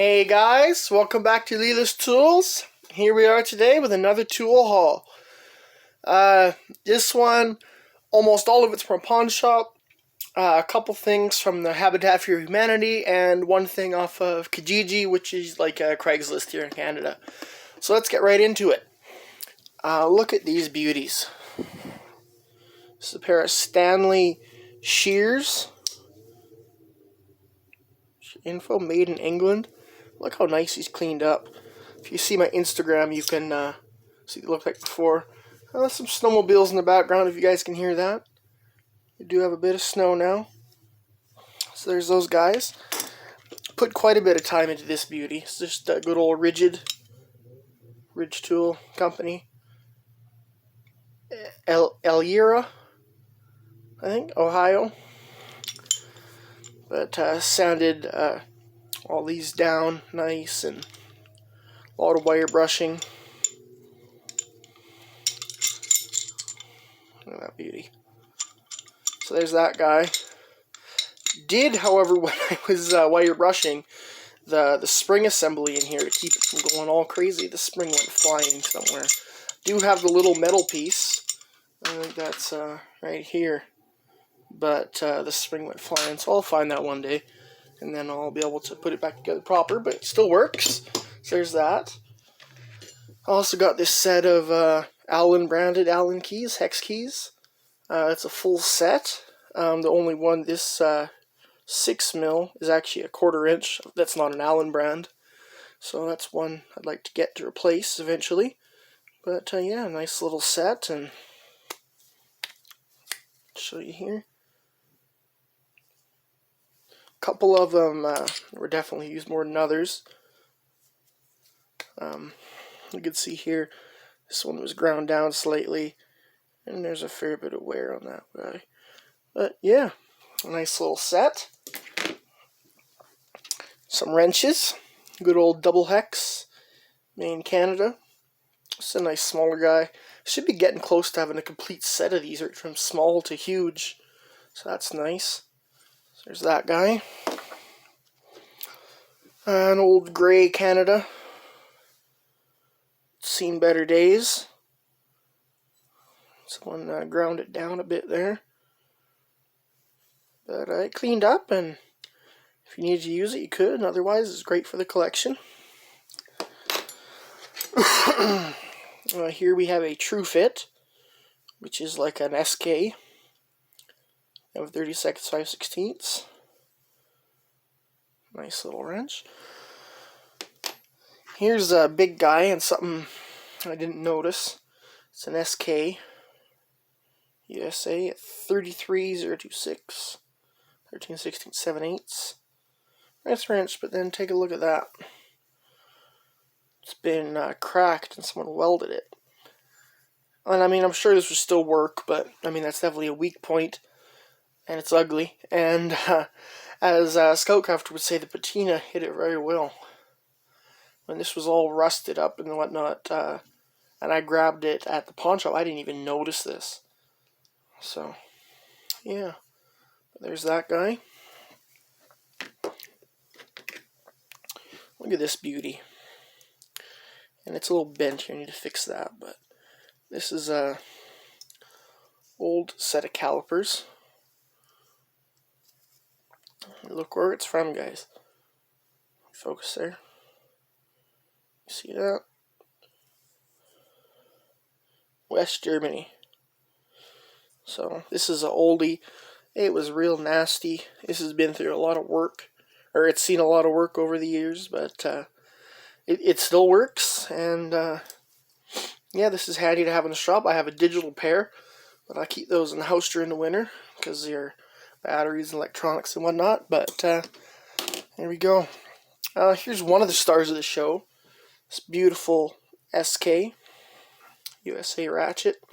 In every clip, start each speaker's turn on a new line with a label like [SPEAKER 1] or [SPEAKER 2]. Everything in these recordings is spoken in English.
[SPEAKER 1] Hey guys, welcome back to Leela's Tools. Here we are today with another tool haul. This one, almost all of it's from a pawn shop. A couple things from the Habitat for Humanity, and one thing off of Kijiji, which is like a Craigslist here in Canada. So let's get right into it. Look at these beauties. This is a pair of Stanley shears. Info, made in England. Look how nice he's cleaned up. If you see my Instagram, you can see what it looked like before. Some snowmobiles in the background, if you guys can hear that. We do have a bit of snow now. So there's those guys. Put quite a bit of time into this beauty. It's just a good old RIDGID Ridge Tool Company. Elira, I think, Ohio. But sounded all these down nice, and a lot of wire brushing. Look at that beauty. So there's that guy. Did, however, when I was wire brushing, the spring assembly in here to keep it from going all crazy, the spring went flying somewhere. Do have the little metal piece. I think that's right here. But the spring went flying, so I'll find that one day. And then I'll be able to put it back together proper, but it still works. So there's that. I also got this set of Allen branded Allen keys, hex keys. It's a full set. The only one, this 6mm, is actually a 1/4 inch. That's not an Allen brand. So that's one I'd like to get to replace eventually. But yeah, nice little set, and I'll show you here. A couple of them were definitely used more than others. You can see here, this one was ground down slightly, and there's a fair bit of wear on that guy. But yeah, a nice little set. Some wrenches, good old double hex, made in Canada. It's a nice smaller guy. Should be getting close to having a complete set of these, right from small to huge. So that's nice. So there's that guy. An old gray Canada. Seen better days. Someone ground it down a bit there. But I cleaned up, and if you needed to use it, you could. And otherwise, it's great for the collection. Here we have a True Fit, which is like an SK of 32 5/16. Nice little wrench. Here's a big guy and something I didn't notice. It's an SK USA 33026 13 16 7/8. Nice wrench, but then take a look at that. It's been cracked and someone welded it. And I mean, I'm sure this would still work, but I mean, that's definitely a weak point, and it's ugly. And as Scoutcraft would say, the patina hit it very well. When this was all rusted up and whatnot, and I grabbed it at the pawn shop, I didn't even notice this. So, yeah, there's that guy. Look at this beauty. And it's a little bent here, I need to fix that, but this is a old set of calipers. Look where it's from, guys. Focus there. See that? West Germany. So this is an oldie. It was real nasty. This has been through a lot of work, or it's seen a lot of work over the years, but it still works. And yeah, this is handy to have in the shop. I have a digital pair, but I keep those in the house during the winter because they're batteries and electronics and whatnot. But there we go. Here's one of the stars of the show. This beautiful SK USA ratchet,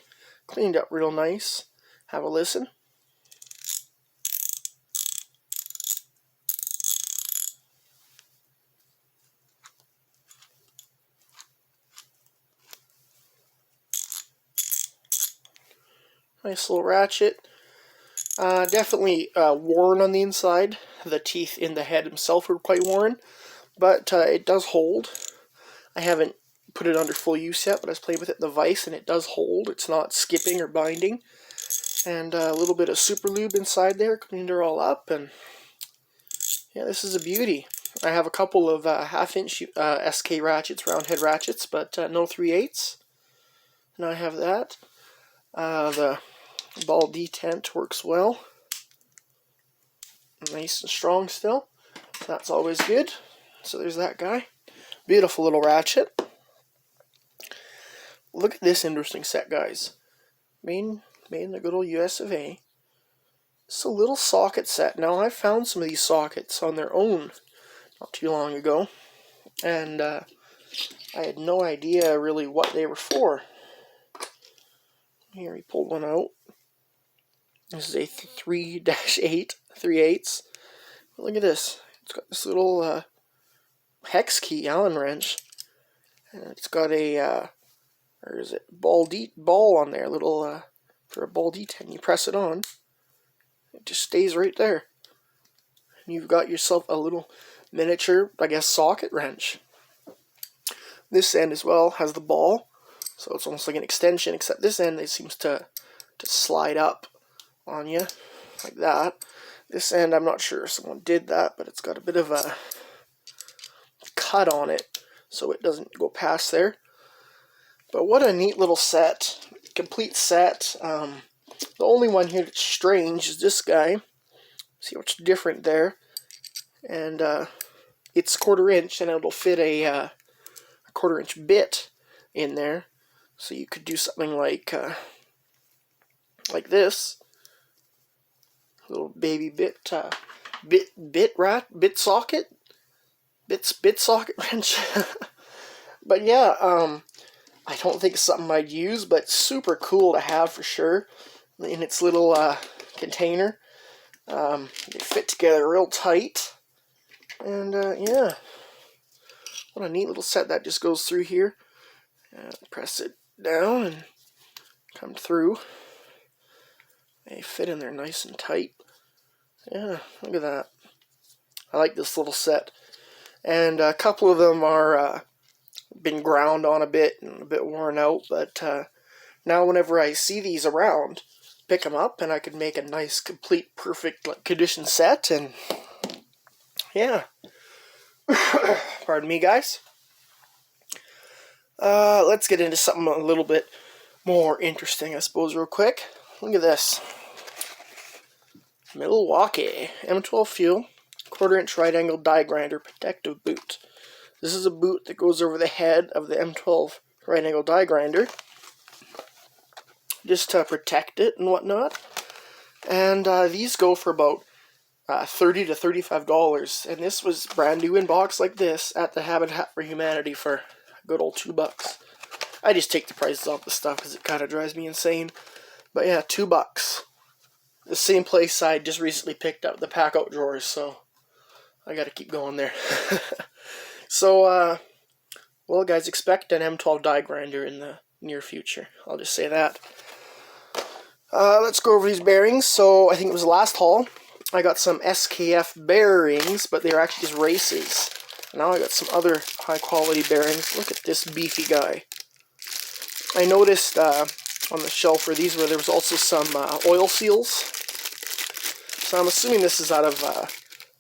[SPEAKER 1] cleaned up real nice. Have a listen. Nice little ratchet. Definitely worn on the inside. The teeth in the head himself were quite worn, but it does hold. I haven't put it under full use yet, but I was playing with it in the vise, and it does hold. It's not skipping or binding. And a little bit of super lube inside there, cleaned her all up, and yeah, this is a beauty. I have a couple of half-inch SK ratchets, round head ratchets, but no 3/8. And I have that. The ball detent works well. Nice and strong still. That's always good. So there's that guy. Beautiful little ratchet. Look at this interesting set, guys. Made in the good old US of A. It's a little socket set. Now, I found some of these sockets on their own not too long ago, and I had no idea really what they were for. Here, he pulled one out. This is a 3-8, 3/8. Look at this. It's got this little hex key Allen wrench, and it's got a or is it ball on there, little for a ball detent. You press it on, it just stays right there, and you've got yourself a little miniature, I guess, socket wrench. This end as well has the ball, so it's almost like an extension, except this end it seems to slide up on you like that. This end, I'm not sure if someone did that, but it's got a bit of a cut on it, so it doesn't go past there. But what a neat little set, complete set. The only one here that's strange is this guy. See what's different there, and it's 1/4 inch, and it'll fit a 1/4 inch bit in there. So you could do something like this, little baby bit socket wrench. But yeah, I don't think it's something I'd use, but super cool to have for sure in its little container. They fit together real tight, and yeah, what a neat little set. That just goes through here. Press it down and come through. They fit in there nice and tight. Yeah, look at that. I like this little set. And a couple of them are been ground on a bit and a bit worn out, but now whenever I see these around, pick them up and I can make a nice, complete, perfect condition set. And yeah. Pardon me, guys. Let's get into something a little bit more interesting, I suppose, real quick. Look at this. Milwaukee M12 Fuel 1/4 inch right angle die grinder protective boot. This is a boot that goes over the head of the M12 right angle die grinder, just to protect it and whatnot. And these go for about $30 to $35, and this was brand new in box like this at the Habitat for Humanity for a good old $2. I just take the prices off the stuff because it kind of drives me insane. But yeah, $2. The same place I just recently picked up the pack out drawers, so I gotta keep going there. So, well, guys, expect an M12 die grinder in the near future. I'll just say that. Let's go over these bearings. So, I think it was the last haul. I got some SKF bearings, but they're actually just races. Now I got some other high-quality bearings. Look at this beefy guy. I noticed on the shelf where these were, there was also some oil seals. So I'm assuming this is out of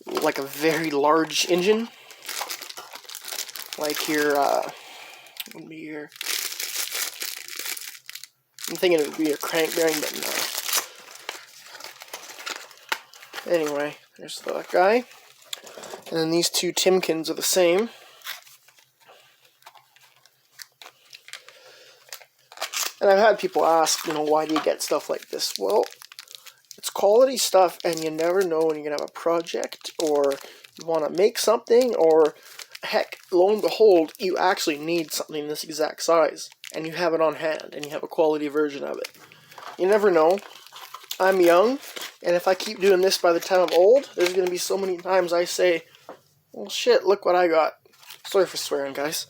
[SPEAKER 1] like a very large engine. Like your, would be your, I'm thinking it would be a crank bearing, but no. Anyway, there's that guy. And then these two Timkins are the same. And I've had people ask, why do you get stuff like this? Well, it's quality stuff, and you never know when you're going to have a project, or you want to make something, or heck, lo and behold, you actually need something this exact size, and you have it on hand, and you have a quality version of it. You never know. I'm young, and if I keep doing this by the time I'm old, there's going to be so many times I say, well, shit, look what I got. Sorry for swearing, guys.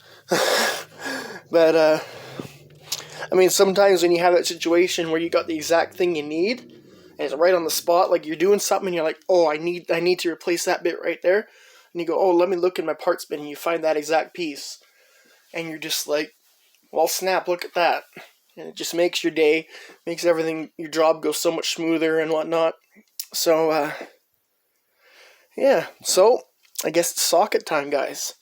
[SPEAKER 1] But, I mean, sometimes when you have that situation where you got the exact thing you need, and it's right on the spot, like you're doing something and you're like, oh, I need to replace that bit right there. and you go, oh, let me look in my parts bin, and you find that exact piece, and you're just like, well, snap, look at that. And it just makes your day, makes everything, your job go so much smoother and whatnot. So, yeah, so I guess it's socket time, guys.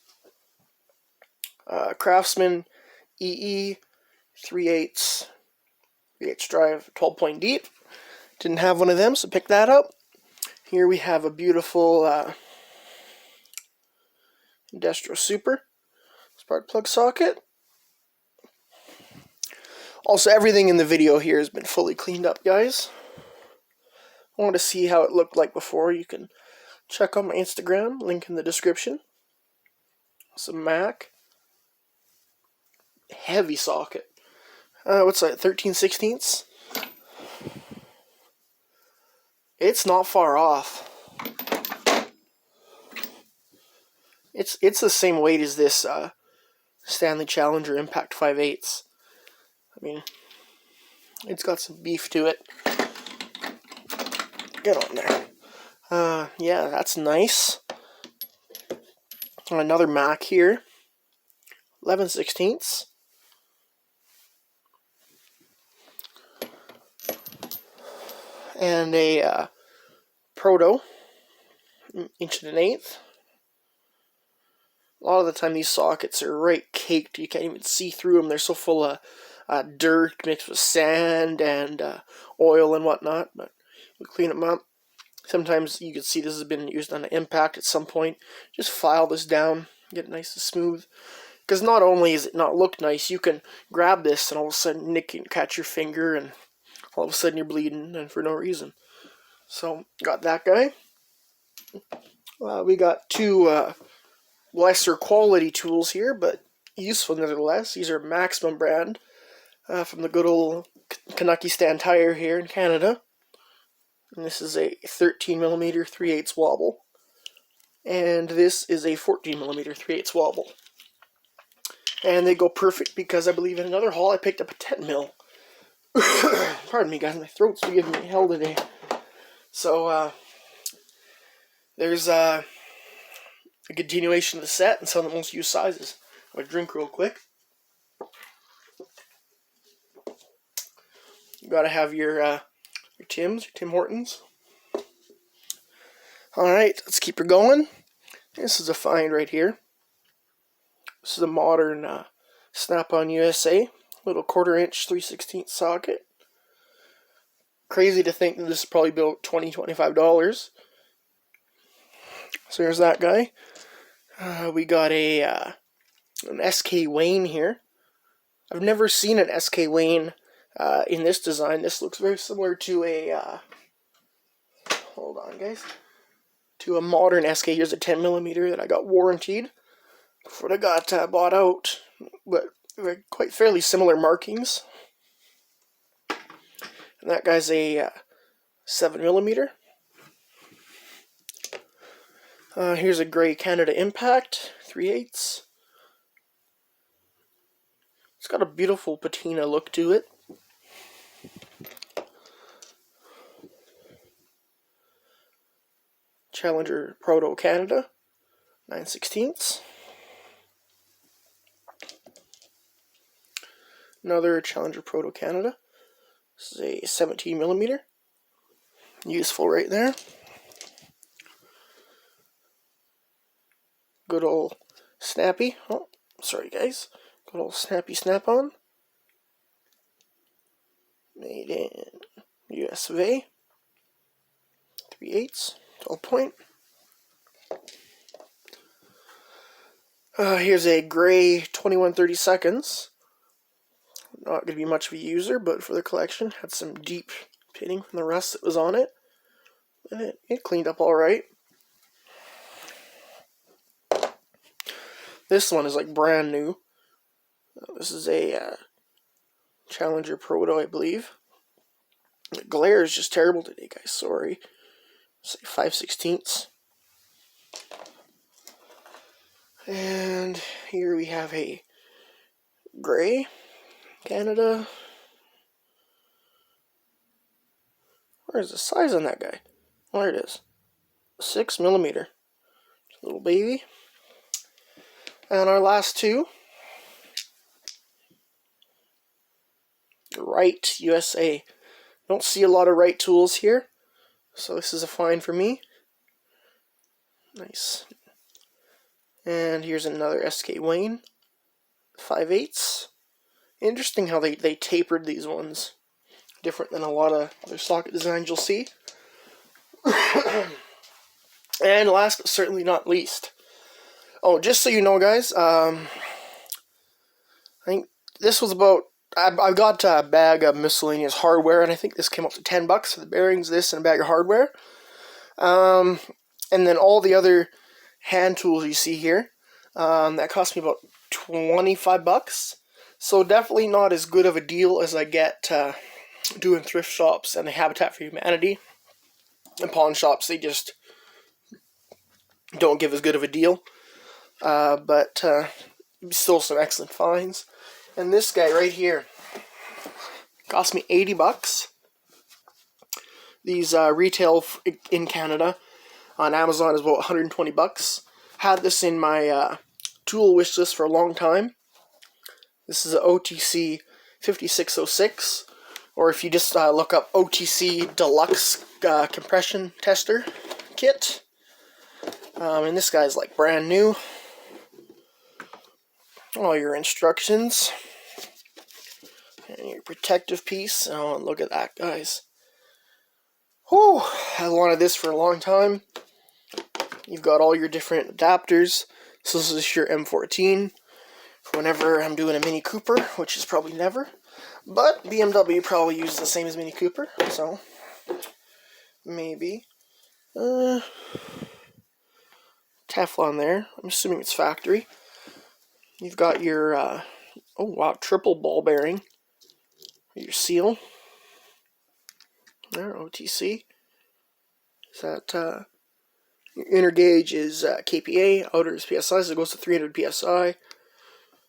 [SPEAKER 1] Craftsman EE 3/8 drive, 12-point deep. Didn't have one of them, so pick that up. Here we have a beautiful Industrial Super spark plug socket. Also, everything in the video here has been fully cleaned up, guys. I want to see how it looked like before. You can check out my Instagram, link in the description. Some Mac. Heavy socket. What's that, 13/16? It's not far off. It's the same weight as this Stanley Challenger Impact 5/8. I mean, it's got some beef to it. Get on there. Yeah, that's nice. Another Mac here. 11/16. And a Proto, 1.125. A lot of the time these sockets are right caked. You can't even see through them. They're so full of dirt mixed with sand and oil and whatnot. But we clean them up. Sometimes you can see this has been used on an impact at some point. Just file this down, get it nice and smooth. Because not only does it not look nice, you can grab this and all of a sudden nick and catch your finger, and all of a sudden you're bleeding, and for no reason. So, got that guy. We got two lesser quality tools here, but useful nevertheless. These are Maximum brand from the good old Canucky Stand Tire here in Canada. And this is a 13mm 3/8 wobble. And this is a 14mm 3/8 wobble. And they go perfect because I believe in another haul I picked up a 10mm. Pardon me, guys, my throat's giving me hell today. So, there's a continuation of the set and some of the most used sizes. I'm going to drink real quick. You got to have your Tim Hortons. Alright, let's keep her going. This is a find right here. This is a modern Snap-on USA. Little 1/4-inch 3/16 socket. Crazy to think that this is probably built $20–25. So there's that guy. We got an SK Wayne here. I've never seen an SK Wayne in this design. This looks very similar to a hold on, guys. To a modern SK. Here's a 10mm that I got warranted before I got bought out, but quite fairly similar markings. And that guy's a 7mm. Here's a gray Canada Impact 3/8. It's got a beautiful patina look to it. Challenger Proto Canada 9/16. Another Challenger Proto Canada. This is a 17mm. Useful right there. Good old snappy. Oh, sorry guys. Good old snappy snap-on. Made in US of A. 3/8. 12-point. Here's a gray 21/32. Not going to be much of a user, but for the collection, had some deep pitting from the rust that was on it. And it cleaned up alright. This one is like brand new. This is a Challenger Proto, I believe. The glare is just terrible today, guys. Sorry. Say 5/16. And here we have a gray Canada. Where's the size on that guy? Oh, there it is. 6mm. little baby. And our last two, Right USA. Don't see a lot of Right tools here, so this is a find for me. Nice. And here's another SK Wayne, 5/8. Interesting how they tapered these ones. Different than a lot of other socket designs you'll see. And last but certainly not least. Oh, just so you know, guys, I think this was about... I got a bag of miscellaneous hardware, and I think this came up to $10 for the bearings, this, and a bag of hardware. And then all the other hand tools you see here, that cost me about $25. So definitely not as good of a deal as I get doing thrift shops and the Habitat for Humanity. And pawn shops, they just don't give as good of a deal. But still some excellent finds. And this guy right here cost me $80. These retail in Canada on Amazon is about $120. Had this in my tool wish list for a long time. This is an OTC 5606, or if you just look up OTC Deluxe Compression Tester Kit. And this guy's like brand new. All your instructions. And your protective piece. Oh, look at that, guys. Whew, I wanted this for a long time. You've got all your different adapters. So this is your M14. For whenever I'm doing a Mini Cooper, which is probably never. But BMW probably uses the same as Mini Cooper, so maybe. Teflon there. I'm assuming it's factory. You've got your, oh wow, triple ball bearing. Your seal. There, OTC. Is that, your inner gauge is KPA, outer is PSI, so it goes to 300 PSI.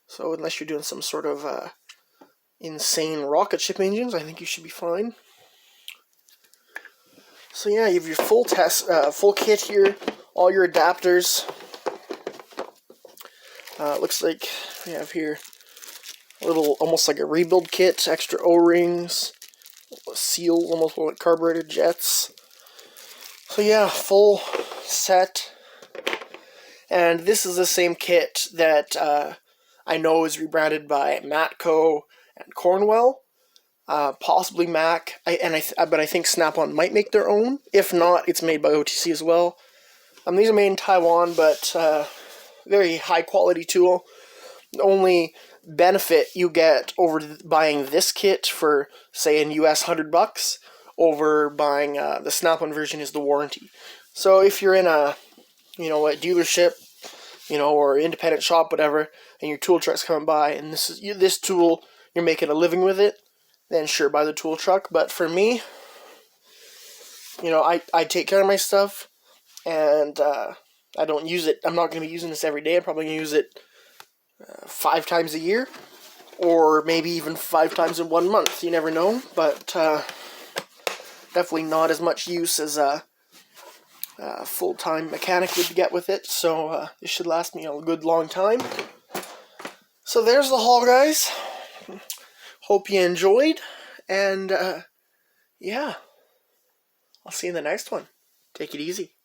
[SPEAKER 1] So unless you're doing some sort of insane rocket ship engines, I think you should be fine. So yeah, you have your full full kit here, all your adapters. Looks like we have here a little, almost like a rebuild kit, extra O-rings, a seal, almost like carburetor jets. So yeah, full set. And this is the same kit that I know is rebranded by Matco and Cornwell, possibly Mac, but I think Snap-on might make their own. If not, it's made by OTC as well. These are made in Taiwan, but very high quality tool. The only benefit you get over buying this kit for, say, in US $100 over buying the Snap-on version is the warranty. So if you're in a dealership, or independent shop, whatever, and your tool truck's coming by, and this tool, you're making a living with it, then sure, buy the tool truck. But for me, I take care of my stuff, and I don't use it. I'm not going to be using this every day. I'm probably going to use it 5 times a year, or maybe even 5 times in 1 month. You never know, but definitely not as much use as a full-time mechanic would get with it. So this should last me a good long time. So there's the haul, guys. Hope you enjoyed, and yeah, I'll see you in the next one. Take it easy.